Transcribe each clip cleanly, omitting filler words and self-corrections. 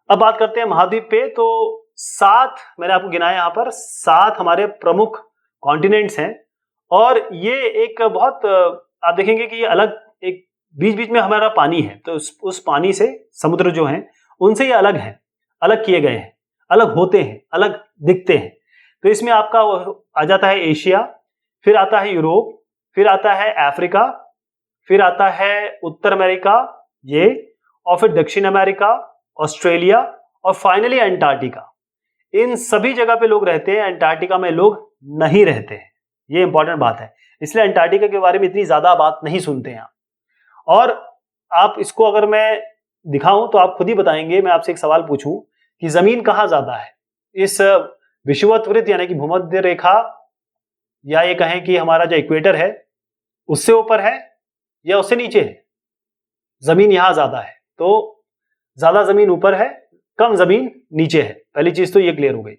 अब बात करते हैं महाद्वीप पे। तो 7 मैंने आपको गिनाया यहाँ पर, 7 हमारे प्रमुख कॉन्टिनेंट्स हैं और ये एक बहुत आप देखेंगे कि ये अलग एक बीच बीच में हमारा पानी है, तो उस पानी से समुद्र जो है उनसे ये अलग है, अलग किए गए हैं, अलग होते हैं, अलग दिखते हैं। तो इसमें आपका आ जाता है एशिया, फिर आता है यूरोप, फिर आता है अफ्रीका, फिर आता है उत्तर अमेरिका ये, और फिर दक्षिण अमेरिका, ऑस्ट्रेलिया और फाइनली अंटार्कटिका। इन सभी जगह पे लोग रहते हैं, अंटार्कटिका में लोग नहीं रहते हैं। ये इंपॉर्टेंट बात है, इसलिए अंटार्कटिका के बारे में इतनी ज्यादा बात नहीं सुनते हैं आप। और आप इसको अगर मैं दिखाऊं तो आप खुद ही बताएंगे, मैं आपसे एक सवाल पूछूं कि जमीन कहां ज्यादा है, इस विषुवत वृत्त यानी कि भूमध्य रेखा, या ये कहें कि हमारा जो इक्वेटर है उससे ऊपर है या उससे नीचे है? जमीन यहां ज्यादा है, तो ज्यादा जमीन ऊपर है, कम जमीन नीचे है। पहली चीज तो ये क्लियर हो गई।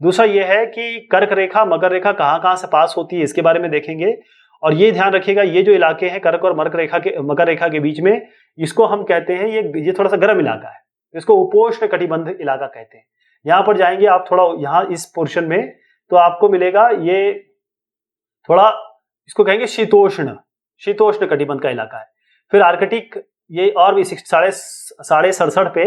दूसरा ये है कि कर्क रेखा मकर रेखा कहां कहां से पास होती है, इसके बारे में देखेंगे। और ये ध्यान रखिएगा, ये जो इलाके हैं कर्क और मकर रेखा के बीच में, इसको हम कहते हैं ये थोड़ा सा गर्म इलाका है, इसको उपोष्ण कटिबंध इलाका कहते हैं। यहां पर जाएंगे आप थोड़ा यहां इस पोर्शन में, तो आपको मिलेगा ये थोड़ा, इसको कहेंगे शीतोष्ण कटिबंध का इलाका है। फिर आर्कटिक, ये और भी 67.5 पे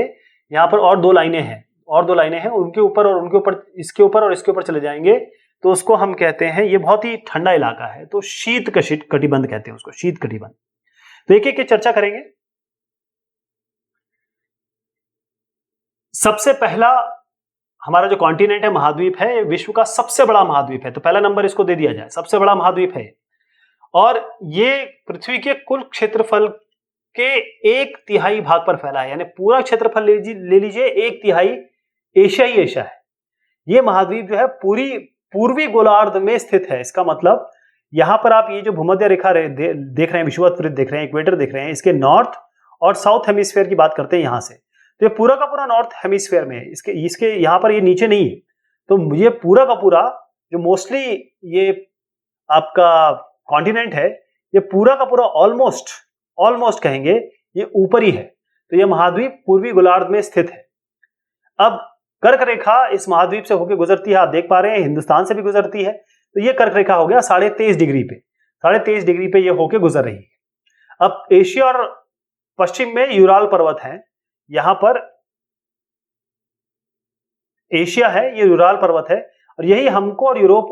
यहाँ पर और दो लाइनें हैं, उनके ऊपर और उनके ऊपर, इसके ऊपर और इसके ऊपर चले जाएंगे तो उसको हम कहते हैं, ये बहुत ही ठंडा इलाका है, तो शीत कटिबंध कहते हैं उसको, शीत कटिबंध। तो एक एक चर्चा करेंगे। सबसे पहला हमारा जो कॉन्टिनेंट है, महाद्वीप है, ये विश्व का सबसे बड़ा महाद्वीप है, तो पहला नंबर इसको दे दिया जाए, सबसे बड़ा महाद्वीप है। और ये पृथ्वी के कुल क्षेत्रफल के 1/3 भाग पर फैला है, यानी पूरा क्षेत्रफल ले लीजिए 1/3 एशिया ही एशिया है। ये महाद्वीप जो है पूरी पूर्वी गोलार्ध में स्थित है। इसका मतलब यहां पर आप ये जो भूमध्य रेखा देख रहे हैं, विषुवत वृत्त देख रहे हैं, इक्वेटर देख रहे हैं, इसके नॉर्थ और साउथ हेमिस्फीयर की बात करते हैं यहां से, तो ये पूरा का पूरा नॉर्थ हेमिस्फीयर में है। इसके यहां पर ये नीचे नहीं है, तो ये पूरा का पूरा जो मोस्टली ये आपका कॉन्टिनेंट है, ये पूरा का पूरा ऑलमोस्ट कहेंगे ये ऊपर ही है। तो ये महाद्वीप पूर्वी गोलार्ध में स्थित है। अब कर्क रेखा इस महाद्वीप से होकर गुजरती है, आप देख पा रहे हैं हिंदुस्तान से भी गुजरती है, तो ये कर्क रेखा हो गया 23.5 डिग्री पे, 23.5 डिग्री पे ये होकर गुजर रही है। अब एशिया और पश्चिम में यूराल पर्वत है, यहां पर एशिया है, ये यूराल पर्वत है, और यही हमको और यूरोप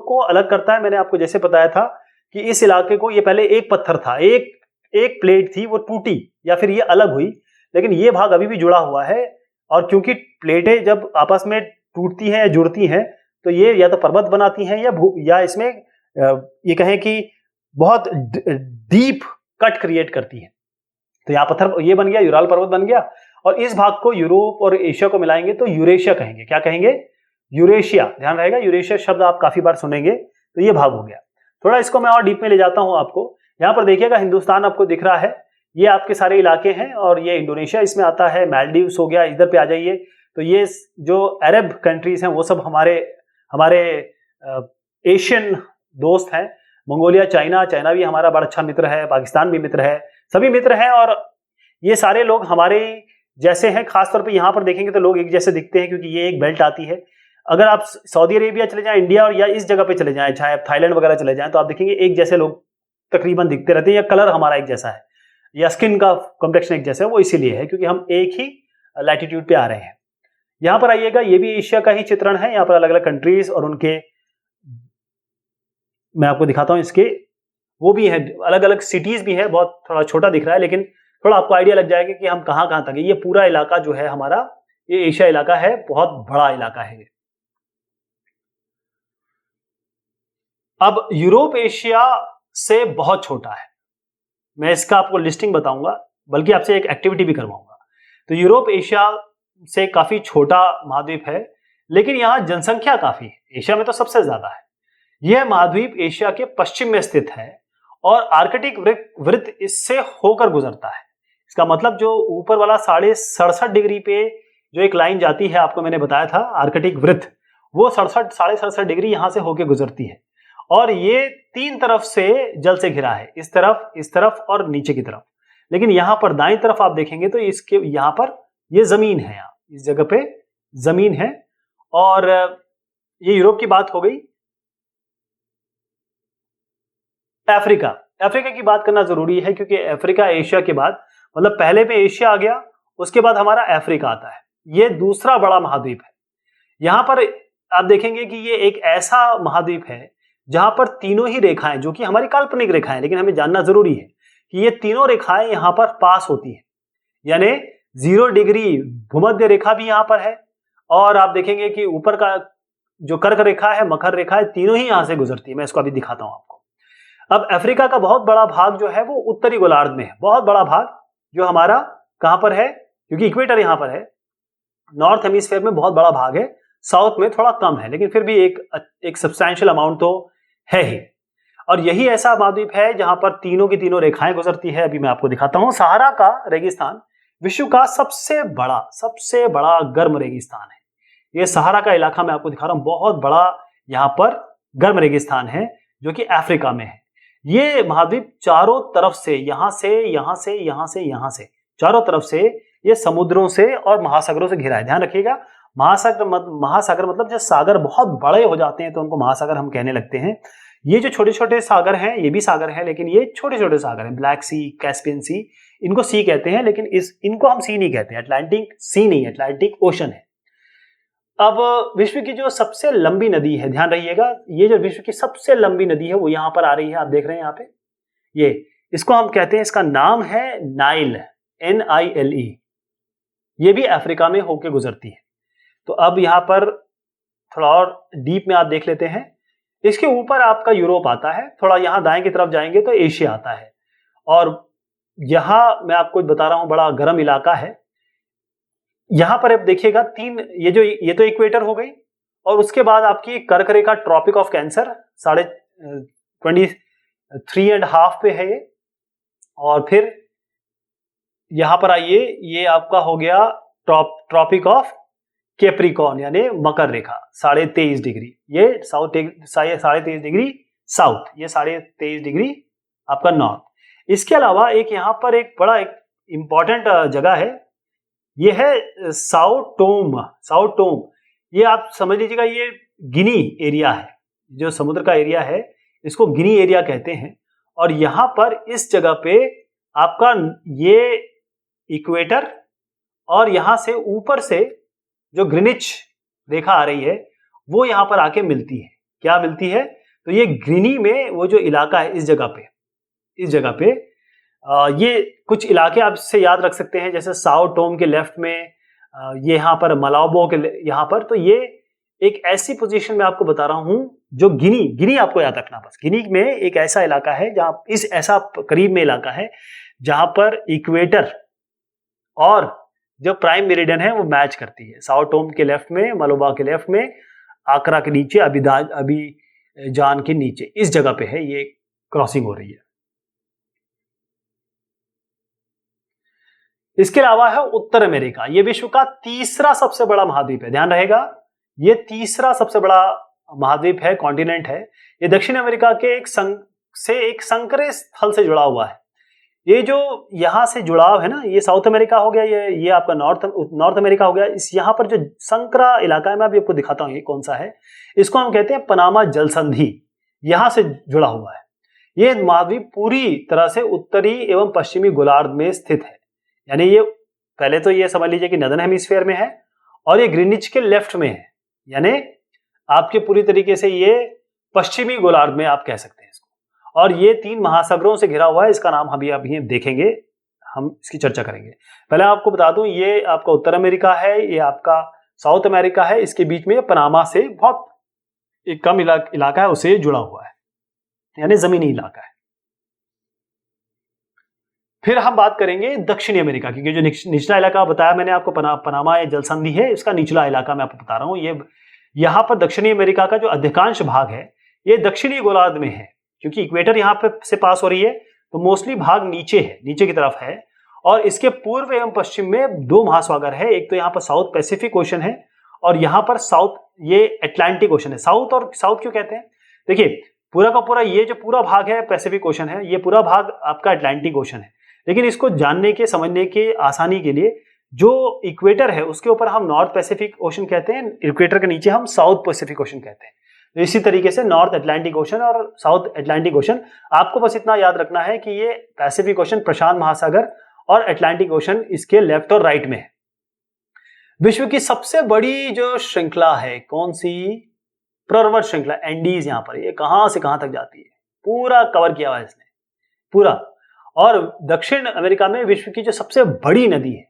को अलग करता है, मैंने आपको जैसे बताया था कि इस इलाके को, ये पहले एक पत्थर था, एक प्लेट थी, वो टूटी या फिर ये अलग हुई, लेकिन ये भाग अभी भी जुड़ा हुआ है। और क्योंकि प्लेटें जब आपस में टूटती हैं या जुड़ती हैं, तो ये या तो पर्वत बनाती हैं या इसमें ये कहें कि बहुत डीप कट क्रिएट करती हैं। तो यहाँ पत्थर ये बन गया, यूराल पर्वत बन गया, और इस भाग को यूरोप और एशिया को मिलाएंगे तो यूरेशिया कहेंगे। क्या कहेंगे? यूरेशिया। ध्यान रहेगा, यूरेशिया शब्द आप काफी बार सुनेंगे, तो ये भाग हो गया। थोड़ा इसको मैं और डीप में ले जाता हूं आपको। यहाँ पर देखिएगा हिंदुस्तान आपको दिख रहा है, ये आपके सारे इलाके हैं, और ये इंडोनेशिया इसमें आता है, मालदीव्स हो गया, इधर पे आ जाइए तो ये जो अरब कंट्रीज हैं वो सब हमारे एशियन दोस्त हैं। मंगोलिया, चाइना भी हमारा बड़ा अच्छा मित्र है, पाकिस्तान भी मित्र है, सभी मित्र हैं, और ये सारे लोग हमारे जैसे हैं। खासतौर पे यहाँ पर देखेंगे तो लोग एक जैसे दिखते हैं, क्योंकि ये एक बेल्ट आती है। अगर आप सऊदी अरेबिया चले जाएं, इंडिया, और या इस जगह पे चले जाएं, चाहे आप थाईलैंड वगैरह चले जाएं, तो आप देखेंगे एक जैसे लोग तकरीबन दिखते रहते हैं, या कलर हमारा एक जैसा है, या स्किन का कॉम्प्लेक्शन एक जैसा है। वो इसीलिए है क्योंकि हम एक ही लैटिट्यूड पे आ रहे हैं। यहाँ पर आइएगा, ये भी एशिया का ही चित्रण है। यहाँ पर अलग अलग कंट्रीज और उनके, मैं आपको दिखाता हूँ, इसके वो भी है, अलग अलग सिटीज भी है। बहुत थोड़ा छोटा दिख रहा है, लेकिन थोड़ा आपको आइडिया लग जाएगा कि हम कहाँ कहाँ तक है। ये पूरा इलाका जो है हमारा, ये एशिया इलाका है, बहुत बड़ा इलाका है। अब यूरोप एशिया से बहुत छोटा है, मैं इसका आपको लिस्टिंग बताऊंगा, बल्कि आपसे एक एक्टिविटी भी करवाऊंगा। तो यूरोप एशिया से काफी छोटा महाद्वीप है, लेकिन यहां जनसंख्या काफी है, एशिया में तो सबसे ज्यादा है। यह महाद्वीप एशिया के पश्चिम में स्थित है, और आर्कटिक वृत्त इससे होकर गुजरता है। इसका मतलब जो ऊपर वाला 67.5 डिग्री पे जो एक लाइन जाती है, आपको मैंने बताया था आर्कटिक वृत्त, वो 67.5 डिग्री यहां से होकर गुजरती है। और ये 3 तरफ से जल से घिरा है, इस तरफ और नीचे की तरफ। लेकिन यहाँ पर दाईं तरफ आप देखेंगे तो इसके यहाँ पर ये जमीन है, यहाँ इस जगह पे जमीन है। और ये यूरोप की बात हो गई। अफ्रीका, अफ्रीका की बात करना जरूरी है क्योंकि अफ्रीका एशिया के बाद, मतलब पहले में एशिया आ गया, उसके बाद हमारा अफ्रीका आता है। ये दूसरा बड़ा महाद्वीप है। यहां पर आप देखेंगे कि ये एक ऐसा महाद्वीप है जहां पर तीनों ही रेखाएं, जो कि हमारी काल्पनिक रेखाएं, लेकिन हमें जानना जरूरी है कि ये तीनों रेखाएं यहां पर पास होती हैं। यानी 0 डिग्री भूमध्य रेखा भी यहां पर है, और आप देखेंगे कि ऊपर का जो कर्क रेखा है, मकर रेखा है, तीनों ही यहां से गुजरती है। मैं इसको अभी दिखाता हूं आपको। अब अफ्रीका का बहुत बड़ा भाग जो है वो उत्तरी गोलार्ध में है। बहुत बड़ा भाग जो हमारा कहां पर है, क्योंकि इक्वेटर यहां पर है, नॉर्थ हेमिस्फीयर में बहुत बड़ा भाग है, साउथ में थोड़ा कम है, लेकिन फिर भी एक सब्सटैंशियल अमाउंट तो है ही। और यही ऐसा महाद्वीप है जहां पर तीनों की तीनों रेखाएं गुजरती है। अभी मैं आपको दिखाता हूं। सहारा का रेगिस्तान विश्व का सबसे बड़ा गर्म रेगिस्तान है। ये सहारा का इलाका मैं आपको दिखा रहा हूं, बहुत बड़ा यहाँ पर गर्म रेगिस्तान है जो कि अफ्रीका में है। ये महाद्वीप चारों तरफ से, यहां से चारों तरफ से ये समुद्रों से और महासागरों से घिरा है। ध्यान रखिएगा, महासागर मतलब जब सागर बहुत बड़े हो जाते हैं तो उनको महासागर हम कहने लगते हैं। ये जो छोटे छोटे सागर हैं, ये भी सागर हैं, लेकिन ये छोटे छोटे सागर हैं। ब्लैक सी, कैस्पियन सी, इनको सी कहते हैं, लेकिन इनको हम सी नहीं कहते हैं। अटलांटिक सी नहीं, अटलांटिक ओशन है। अब विश्व की जो सबसे लंबी नदी है, ध्यान रहिएगा, ये जो विश्व की सबसे लंबी नदी है वो यहां पर आ रही है। आप देख रहे हैं यहाँ पे, ये इसको हम कहते हैं, इसका नाम है नाइल, NILE। ये भी अफ्रीका में होके गुजरती है। तो अब यहां पर थोड़ा और डीप में आप देख लेते हैं। इसके ऊपर आपका यूरोप आता है, थोड़ा यहां दाएं की तरफ जाएंगे तो एशिया आता है। और यहां मैं आपको बता रहा हूं, बड़ा गर्म इलाका है। यहां पर आप देखिएगा ये तो इक्वेटर हो गई, और उसके बाद आपकी कर्क रेखा, ट्रॉपिक ऑफ कैंसर 23.5 पे है ये। और फिर यहां पर आइए, ये आपका हो गया ट्रॉपिक ऑफ कैप्रिकॉर्न, यानी मकर रेखा 23.5 डिग्री। ये 23.5 डिग्री साउथ, ये 23.5 डिग्री आपका नॉर्थ। इसके अलावा एक यहां पर एक बड़ा इंपॉर्टेंट जगह है, ये है साओ टोम। ये आप समझ लीजिएगा, ये गिनी एरिया है, जो समुद्र का एरिया है, इसको गिनी एरिया कहते हैं। और यहां पर इस जगह पे आपका ये इक्वेटर, और यहां से ऊपर से जो ग्रीनिच रेखा आ रही है वो यहां पर आके मिलती है। क्या मिलती है? तो ये ग्रीनी में वो जो इलाका है, इस जगह पे ये कुछ इलाके आप इससे याद रख सकते हैं, जैसे साओ टोम के लेफ्ट में, ये यहाँ पर मलाबो के यहाँ पर। तो ये एक ऐसी पोजीशन में आपको बता रहा हूं जो गिनी आपको याद रखना। बस गिनी में एक ऐसा इलाका है जहां ऐसा करीब में इलाका है जहां पर इक्वेटर और जो प्राइम मेरिडियन है वो मैच करती है। साओ टोम के लेफ्ट में, मलोबा के लेफ्ट में, आकरा के नीचे, अबीजान के नीचे, इस जगह पे है ये क्रॉसिंग हो रही है। इसके अलावा है उत्तर अमेरिका। ये विश्व का तीसरा सबसे बड़ा महाद्वीप है। ध्यान रहेगा, ये तीसरा सबसे बड़ा महाद्वीप है, कॉन्टिनेंट है। ये दक्षिण अमेरिका के एक संकरे स्थल से जुड़ा हुआ है। ये जो यहां से जुड़ाव है ना, ये साउथ अमेरिका हो गया, ये आपका नॉर्थ अमेरिका हो गया। इस यहां पर जो संकरा इलाका है, मैं अभी आपको दिखाता हूं ये कौन सा है। इसको हम कहते हैं पनामा जल संधि, यहां से जुड़ा हुआ है। ये महाद्वीप पूरी तरह से उत्तरी एवं पश्चिमी गोलार्ध में स्थित है। यानी ये पहले तो ये समझ लीजिए कि नदर्न हेमिस्फीयर में है, और ये ग्रीनिच के लेफ्ट में है, यानी आपके पूरी तरीके से ये पश्चिमी गोलार्ध में आप कह सकते हैं इसको। और ये 3 महासागरों से घिरा हुआ है। इसका नाम अभी देखेंगे, हम इसकी चर्चा करेंगे। पहले आपको बता दूं, ये आपका उत्तर अमेरिका है, ये आपका साउथ अमेरिका है। इसके बीच में पनामा से बहुत एक कम इलाका है, उसे जुड़ा हुआ है, यानी जमीनी इलाका है। फिर हम बात करेंगे दक्षिणी अमेरिका की, जो निचला इलाका बताया मैंने आपको, पनामा या जल संधि है, इसका निचला इलाका मैं आपको बता रहा हूं। ये यहां पर दक्षिणी अमेरिका का जो अधिकांश भाग है ये दक्षिणी गोलार्ध में है, क्योंकि इक्वेटर यहां पे से पास हो रही है, तो मोस्टली भाग नीचे की तरफ है। और इसके पूर्व एवं पश्चिम में 2 महासागर है। एक तो यहाँ पर साउथ पैसिफिक ओशन है, और यहाँ पर ये अटलांटिक ओशन है। साउथ क्यों कहते हैं? देखिए, पूरा का पूरा ये जो पूरा भाग है पैसिफिक ओशन है, ये पूरा भाग आपका अटलांटिक ओशन है। लेकिन इसको जानने के समझने के आसानी के लिए जो इक्वेटर है उसके ऊपर हम नॉर्थ पैसिफिक ओशन कहते हैं, इक्वेटर के नीचे हम साउथ पैसिफिक ओशन कहते हैं। तो इसी तरीके से नॉर्थ अटलांटिक ओशन और साउथ अटलांटिक ओशन, आपको बस इतना याद रखना है कि ये पैसिफिक ओशन प्रशांत महासागर और अटलांटिक ओशन इसके लेफ्ट और राइट में है। विश्व की सबसे बड़ी जो श्रृंखला है कौन सी? पर्वत श्रृंखला एंडीज। यहां पर ये कहां से कहां तक जाती है, पूरा कवर किया हुआ है इसने पूरा। और दक्षिण अमेरिका में विश्व की जो सबसे बड़ी नदी है,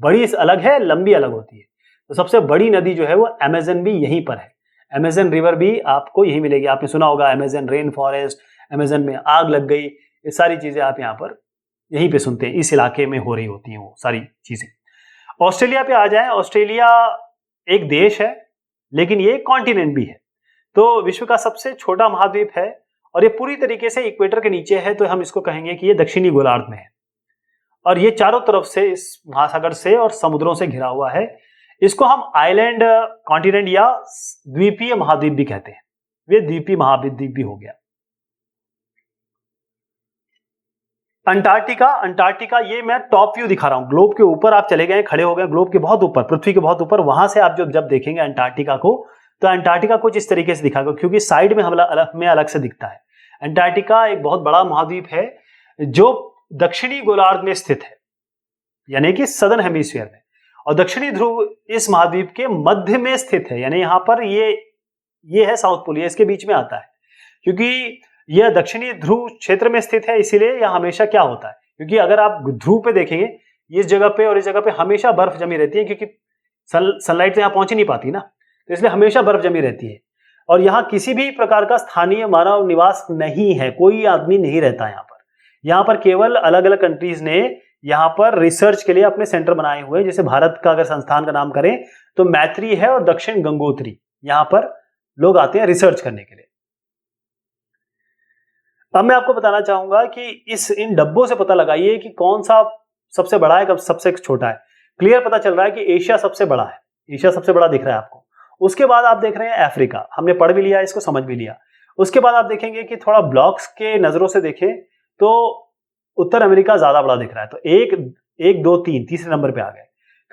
बड़ी अलग है, लंबी अलग होती है, तो सबसे बड़ी नदी जो है वो अमेजन भी यहीं पर है। अमेजन रिवर भी आपको यही मिलेगी। आपने सुना होगा अमेजन रेन फॉरेस्ट, अमेजन में आग लग गई, ये सारी चीजें आप यहाँ पर यहीं पे सुनते हैं, इस इलाके में हो रही होती हैं वो सारी चीजें। ऑस्ट्रेलिया पे आ जाएं, ऑस्ट्रेलिया एक देश है लेकिन ये कॉन्टिनेंट भी है, तो विश्व का सबसे छोटा महाद्वीप है और ये पूरी तरीके से इक्वेटर के नीचे है, तो हम इसको कहेंगे कि ये दक्षिणी गोलार्ध में है और ये चारों तरफ से इस महासागर से और समुद्रों से घिरा हुआ है। इसको हम आइलैंड कॉन्टिनेंट या द्वीपीय महाद्वीप भी कहते हैं। ये द्वीपीय महाद्वीप भी हो गया। अंटार्कटिका, अंटार्कटिका ये मैं टॉप व्यू दिखा रहा हूं, ग्लोब के ऊपर आप चले गए, खड़े हो गए ग्लोब के बहुत ऊपर, पृथ्वी के बहुत ऊपर, वहां से आप जब देखेंगे अंटार्कटिका को, तो अंटार्कटिका कुछ इस तरीके से दिखाएगा, क्योंकि साइड में अलग से दिखता है। अंटार्कटिका एक बहुत बड़ा महाद्वीप है जो दक्षिणी गोलार्ध में स्थित है, यानी कि सदर्न हेमिस्फीयर में, और दक्षिणी ध्रुव इस महाद्वीप के मध्य में स्थित है, यानी यहां पर ये है साउथ पोल, ये इसके बीच में आता है। क्योंकि यह दक्षिणी ध्रुव क्षेत्र में स्थित है, इसीलिए यह हमेशा क्या होता है, क्योंकि अगर आप ध्रुव पे देखेंगे इस जगह पे और इस जगह पे हमेशा बर्फ जमी रहती है, क्योंकि सनलाइट यहां पहुंच ही नहीं पाती ना, तो इसलिए हमेशा बर्फ जमी रहती है। और यहाँ किसी भी प्रकार का स्थानीय मानव निवास नहीं है, कोई आदमी नहीं रहता यहाँ पर। यहाँ पर केवल अलग अलग कंट्रीज ने यहाँ पर रिसर्च के लिए अपने सेंटर बनाए हुए हैं। जैसे भारत का अगर संस्थान का नाम करें तो मैत्री है और दक्षिण गंगोत्री, यहाँ पर लोग आते हैं रिसर्च करने के लिए। अब मैं आपको बताना चाहूंगा कि इन डब्बों से पता लगाइए कि कौन सा सबसे बड़ा है, कब सबसे छोटा है। क्लियर पता चल रहा है कि एशिया सबसे बड़ा है, एशिया सबसे बड़ा दिख रहा है आपको। उसके बाद आप देख रहे हैं अफ्रीका, हमने पढ़ भी लिया, इसको समझ भी लिया। उसके बाद आप देखेंगे कि थोड़ा ब्लॉक्स के नजरों से देखें तो उत्तर अमेरिका ज्यादा बड़ा दिख रहा है, तो एक दो तीन तीसरे नंबर पे आ गए।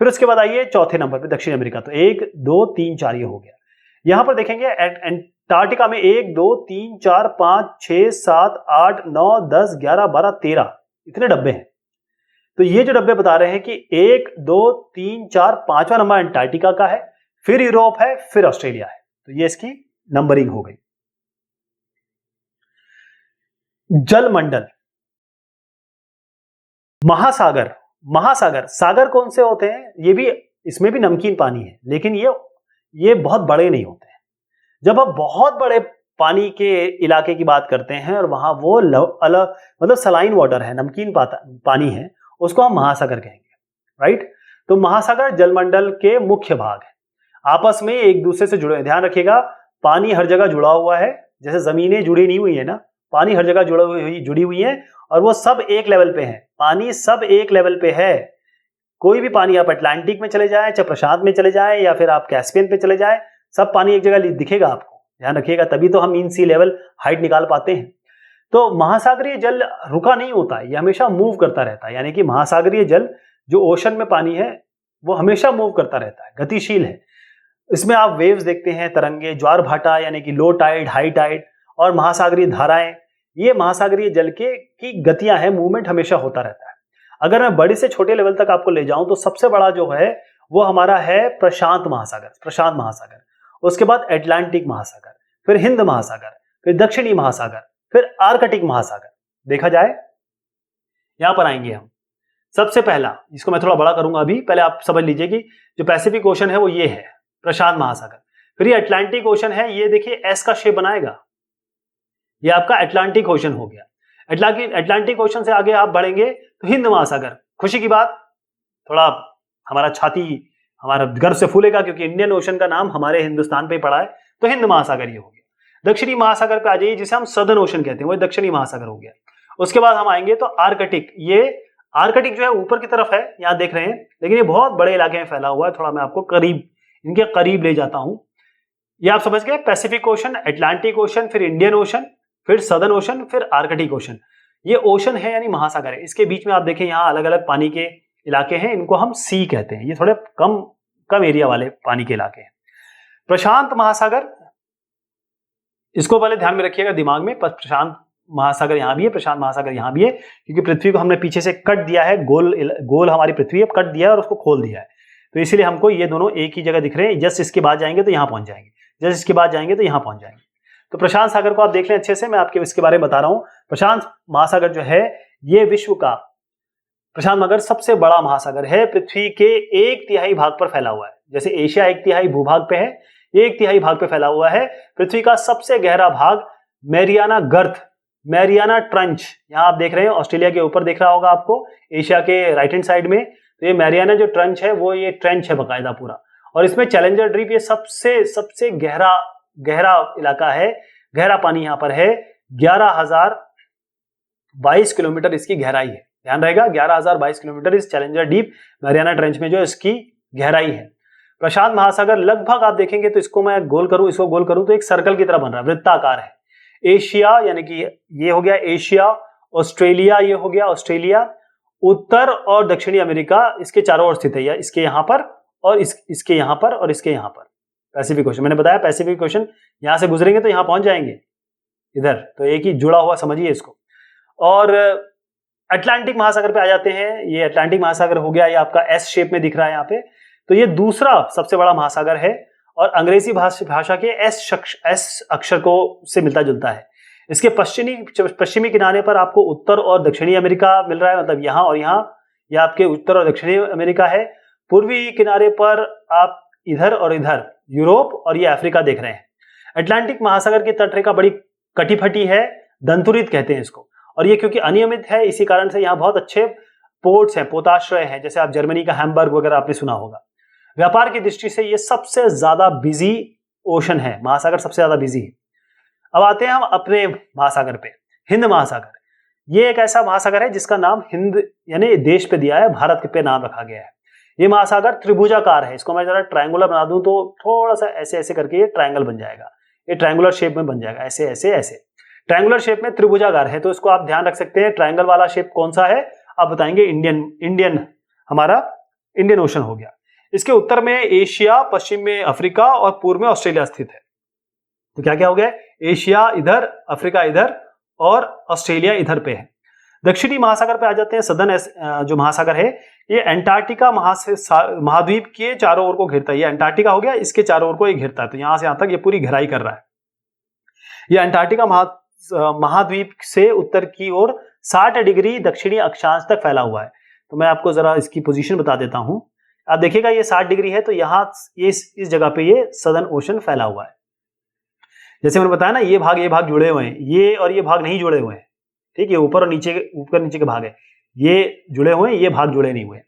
फिर उसके बाद आइए चौथे नंबर पे दक्षिण अमेरिका, तो 1 2 3 4 ये हो गया। यहां पर देखेंगे अंटार्कटिका में 1 2 3 4 5 6 7 8 9 10 11 12 13 इतने डब्बे हैं। तो ये जो डब्बे बता रहे हैं कि 1 2 3 4 5वां नंबर अंटार्कटिका का है, फिर यूरोप है, फिर ऑस्ट्रेलिया है, तो ये इसकी नंबरिंग हो गई। जलमंडल, महासागर, महासागर, सागर कौन से होते हैं? ये भी, इसमें भी नमकीन पानी है, लेकिन ये बहुत बड़े नहीं होते हैं। जब आप बहुत बड़े पानी के इलाके की बात करते हैं और वहां वो अलग मतलब सलाइन वाटर है, नमकीन पानी है, उसको हम महासागर कहेंगे, राइट। तो महासागर जलमंडल के मुख्य भाग है, आपस में एक दूसरे से जुड़े। ध्यान रखिएगा, पानी हर जगह जुड़ा हुआ है, जैसे जमीनें जुड़ी नहीं हुई है ना, पानी हर जगह जुड़ी हुई है और वो सब एक लेवल पे है। पानी सब एक लेवल पे है। कोई भी पानी, आप अटलांटिक में चले जाएं, चाहे प्रशांत में चले जाएं या फिर आप कैस्पियन पे चले जाएं, सब पानी एक जगह दिखेगा आपको। ध्यान रखिएगा, तभी तो हम मीन सी लेवल हाइट निकाल पाते हैं। तो महासागरीय जल रुका नहीं होता है, ये हमेशा मूव करता रहता है। यानी कि महासागरीय जल जो ओशन में पानी है वो हमेशा मूव करता रहता है, गतिशील है। इसमें आप वेव्स देखते हैं, तरंगे, ज्वार भाटा यानी कि लो टाइड, हाई टाइड और महासागरीय धाराएं, ये महासागरीय जल की गतियां हैं, मूवमेंट हमेशा होता रहता है। अगर मैं बड़े से छोटे लेवल तक आपको ले जाऊं तो सबसे बड़ा जो है वो हमारा है प्रशांत महासागर, उसके बाद अटलांटिक महासागर, फिर हिंद महासागर, फिर दक्षिणी महासागर, फिर आर्कटिक महासागर। देखा जाए, यहां पर आएंगे हम। सबसे पहला, इसको मैं थोड़ा बड़ा करूंगा अभी, पहले आप समझ लीजिए कि जो पैसिफिक ओशन है वो ये है, प्रशांत महासागर। फिर ये अटलांटिक ओशन है, ये देखिए एस का शेप बनाएगा, ये आपका अटलांटिक ओशन हो गया। अटलांटिक ओशन से आगे आप बढ़ेंगे तो हिंद महासागर। खुशी की बात, थोड़ा हमारा गर्व से फूलेगा, क्योंकि इंडियन ओशन का नाम हमारे हिंदुस्तान पे पड़ा है, तो हिंद महासागर ये हो गया। दक्षिणी महासागर पे आ जाइए, जिसे हम सदर्न ओशन कहते हैं, वो दक्षिणी महासागर हो गया। उसके बाद हम आएंगे तो आर्कटिक, ये आर्कटिक जो है ऊपर की तरफ है, यहां देख रहे हैं, लेकिन ये बहुत बड़े इलाके में फैला हुआ है। थोड़ा मैं आपको इनके करीब ले जाता हूं। ये आप समझ गए, पैसिफिक ओशन, अटलांटिक ओशन, फिर इंडियन ओशन, फिर सदर्न ओशन, फिर आर्कटिक ओशन। ये ओशन है यानी महासागर है। इसके बीच में आप देखें यहाँ अलग अलग पानी के इलाके हैं, इनको हम सी कहते हैं। ये थोड़े कम एरिया वाले पानी के इलाके हैं। प्रशांत महासागर, इसको पहले ध्यान में रखिएगा दिमाग में। प्रशांत महासागर यहाँ भी है, प्रशांत महासागर यहाँ भी है, क्योंकि पृथ्वी को हमने पीछे से कट दिया है, गोल हमारी पृथ्वी है, कट दिया है और उसको खोल दिया है, तो इसीलिए हमको ये दोनों एक ही जगह दिख रहे हैं। जस्ट इसके बाद जाएंगे तो यहाँ पहुंच जाएंगे, जस्ट इसके बाद जाएंगे तो यहाँ पहुंच जाएंगे। तो प्रशांत सागर को आप देख लें अच्छे से, मैं आपके इसके बारे में बता रहा हूँ। प्रशांत महासागर जो है ये विश्व का, प्रशांत महासागर सबसे बड़ा महासागर है, पृथ्वी के 1/3 भाग पर फैला हुआ है। जैसे एशिया 1/3 भूभाग पे है, 1/3 भाग पे फैला हुआ है। पृथ्वी का सबसे गहरा भाग मैरियाना गर्त, मैरियाना ट्रंच, यहाँ आप देख रहे हैं, ऑस्ट्रेलिया के ऊपर दिख रहा होगा आपको, एशिया के राइट हैंड साइड में। तो ये मैरियाना जो ट्रंच है वो ये ट्रेंच है बाकायदा पूरा, और इसमें चैलेंजर ड्रीप ये सबसे गहरा इलाका है, गहरा पानी यहाँ पर है। 11,022 किलोमीटर इसकी गहराई है, ध्यान रहेगा 11,022 किलोमीटर इस चैलेंजर डीप मैरियाना ट्रेंच में जो इसकी गहराई है। प्रशांत महासागर लगभग आप देखेंगे तो इसको मैं गोल करूं, इसको गोल करूं तो एक सर्कल की तरह बन रहा है, वृत्ताकार है। एशिया यानी कि ये हो गया एशिया, ऑस्ट्रेलिया ये हो गया ऑस्ट्रेलिया, उत्तर और दक्षिणी अमेरिका इसके चारों ओर स्थित है, इसके यहां पर और इसके यहां पर और इसके यहां पर। पैसिफिक ओशन, मैंने बताया पैसिफिक ओशन, यहां से गुजरेंगे तो यहां पहुंच जाएंगे इधर, तो एक ही जुड़ा हुआ समझिए इसको। और अटलांटिक महासागर पे आ जाते हैं। ये अटलांटिक महासागर हो गया, ये आपका एस शेप में दिख रहा है यहाँ पे, तो ये दूसरा सबसे बड़ा महासागर है और अंग्रेजी भाषा के एस अक्षर को से मिलता जुलता है। इसके पश्चिमी किनारे पर आपको उत्तर और दक्षिणी अमेरिका मिल रहा है, मतलब यहाँ और यहाँ, यह आपके उत्तर और दक्षिणी अमेरिका है। पूर्वी किनारे पर आप इधर और इधर यूरोप और ये अफ्रीका देख रहे हैं। अटलांटिक महासागर की तटरेखा बड़ी कटी-फटी है, दंतुरित कहते हैं इसको, और ये क्योंकि अनियमित है इसी कारण से यहाँ बहुत अच्छे पोर्ट्स हैं, पोताश्रय हैं, जैसे आप जर्मनी का हैम्बर्ग वगैरह आपने सुना होगा। व्यापार की दृष्टि से ये सबसे ज्यादा बिजी ओशन है, महासागर सबसे ज्यादा बिजी है। अब आते हैं हम अपने महासागर पे, हिंद महासागर। ये एक ऐसा महासागर है जिसका नाम हिंद यानी देश पे दिया है, भारत पे नाम रखा गया है। ये महासागर त्रिभुजाकार है, इसको मैं जरा ट्रायंगुलर बना दूं तो थोड़ा सा ऐसे ऐसे करके ये ट्रायंगल बन जाएगा, ये ट्रायंगुलर शेप में बन जाएगा, ऐसे ऐसे ऐसे ट्रायंगुलर शेप में त्रिभुजाकार है। तो इसको आप ध्यान रख सकते हैं, ट्रायंगल वाला शेप कौन सा है आप बताएंगे, इंडियन हमारा इंडियन ओशन हो गया। इसके उत्तर में एशिया, पश्चिम में अफ्रीका और पूर्व में ऑस्ट्रेलिया स्थित है। तो क्या क्या हो गया, एशिया इधर, अफ्रीका इधर और ऑस्ट्रेलिया इधर पे है। दक्षिणी महासागर पे आ जाते हैं। सदर्न जो महासागर है ये अंटार्कटिका महाद्वीप के चारों ओर को घेरता है। ये अंटार्कटिका हो गया, इसके चारों ओर को ये घेरता है, तो यहां से यहां तक ये पूरी घेराई कर रहा है। ये अंटार्कटिका महाद्वीप से उत्तर की ओर 60 डिग्री दक्षिणी अक्षांश तक फैला हुआ है। तो मैं आपको जरा इसकी पोजीशन बता देता हूं, आप देखिएगा ये 60 डिग्री है, तो यहाँ इस जगह पे ये सदर्न ओशन फैला हुआ है। जैसे मैंने बताया ना, ये भाग जुड़े हुए हैं, ये और ये भाग नहीं जुड़े हुए हैं, ठीक है, ऊपर नीचे के भाग है, ये जुड़े हुए हैं, ये भाग जुड़े नहीं हुए।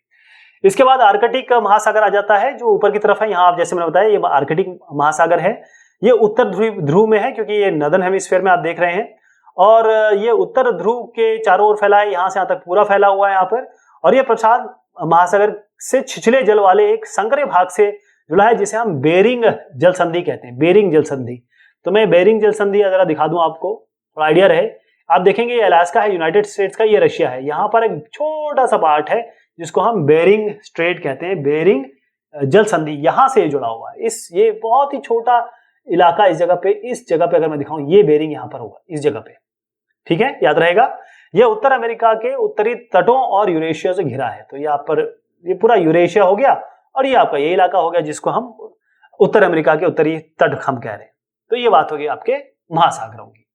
इसके बाद आर्कटिक महासागर आ जाता है जो ऊपर की तरफ है। यहाँ आप जैसे मैंने बताया ये आर्कटिक महासागर है, ये उत्तर ध्रुव में है क्योंकि ये नॉर्दर्न हेमिस्फीयर में आप देख रहे हैं, और ये उत्तर ध्रुव के चारों ओर फैला है, यहाँ से यहाँ तक पूरा फैला हुआ है यहाँ पर। और ये प्रशांत महासागर से छिछले जल वाले एक संकरे भाग से जुड़ा है जिसे हम बेरिंग जल संधि कहते हैं, बेरिंग जल संधि। तो मैं बेरिंग जल संधि जरा दिखा दूं आपको, थोड़ा आइडिया रहे। आप देखेंगे ये अलास्का है, यूनाइटेड स्टेट्स का, ये रशिया है। यहाँ पर एक छोटा सा पार्ट है जिसको हम बेरिंग स्ट्रेट कहते हैं, बेरिंग जल संधि, यहाँ से जुड़ा हुआ है। ये बहुत ही छोटा इलाका इस जगह पे अगर मैं दिखाऊं, ये बेरिंग यहाँ पर होगा इस जगह पे, ठीक है, याद रहेगा। यह उत्तर अमेरिका के उत्तरी तटों और यूरेशिया से घिरा है। तो यहाँ पर ये पूरा यूरेशिया हो गया और ये आपका ये इलाका हो गया जिसको हम उत्तर अमेरिका के उत्तरी तट हम कह रहे हैं। तो ये बात होगी आपके महासागरों की।